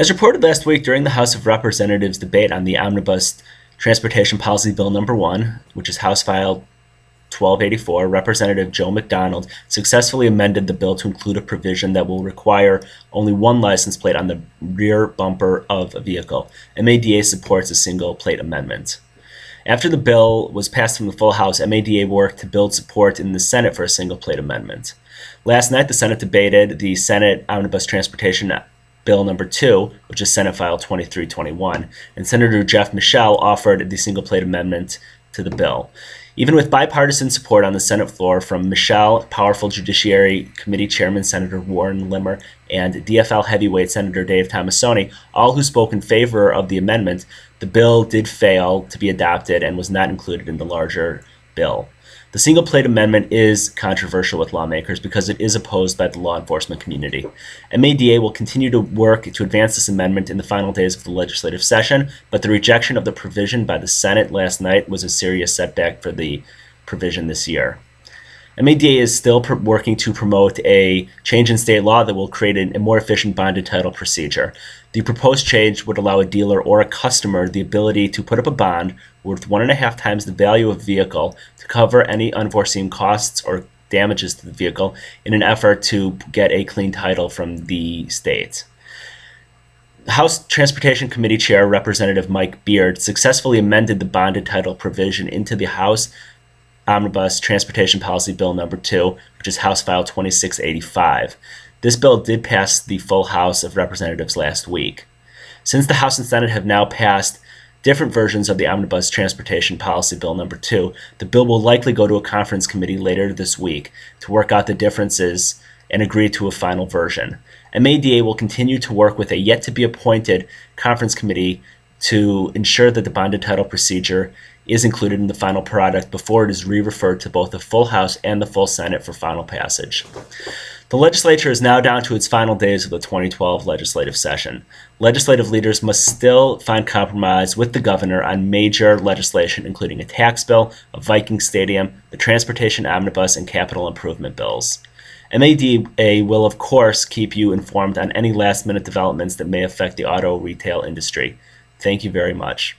As reported last week during the House of Representatives debate on the Omnibus Transportation Policy Bill Number 1, which is House File 1284, Representative Joe McDonald successfully amended the bill to include a provision that will require only one license plate on the rear bumper of a vehicle. MADA supports a single plate amendment. After the bill was passed from the full House, MADA worked to build support in the Senate for a single plate amendment. Last night, the Senate debated the Senate Omnibus Transportation Bill Number 2, which is Senate File 2321, and Senator Jeff Michel offered the single plate amendment to the bill. Even with bipartisan support on the Senate floor from Michel, powerful Judiciary Committee Chairman Senator Warren Limmer, and DFL heavyweight Senator Dave Tomassoni, all who spoke in favor of the amendment, the bill did fail to be adopted and was not included in the larger bill. The single plate amendment is controversial with lawmakers because it is opposed by the law enforcement community. MADA will continue to work to advance this amendment in the final days of the legislative session, but the rejection of the provision by the Senate last night was a serious setback for the provision this year. MADA is still working to promote a change in state law that will create a more efficient bonded title procedure. The proposed change would allow a dealer or a customer the ability to put up a bond worth 1.5 times the value of the vehicle to cover any unforeseen costs or damages to the vehicle in an effort to get a clean title from the state. The House Transportation Committee Chair, Representative Mike Beard, successfully amended the bonded title provision into the House Omnibus Transportation Policy Bill Number 2, which is House File 2685. This bill did pass the full House of Representatives last week. Since the House and Senate have now passed different versions of the Omnibus Transportation Policy Bill Number 2, the bill will likely go to a conference committee later this week to work out the differences and agree to a final version. MADA will continue to work with a yet-to-be-appointed conference committee to ensure that the bonded title procedure is included in the final product before it is re-referred to both the full House and the full Senate for final passage. The legislature is now down to its final days of the 2012 legislative session. Legislative leaders must still find compromise with the governor on major legislation, including a tax bill, a Viking stadium, the transportation omnibus, and capital improvement bills. MADA will, of course, keep you informed on any last-minute developments that may affect the auto retail industry. Thank you very much.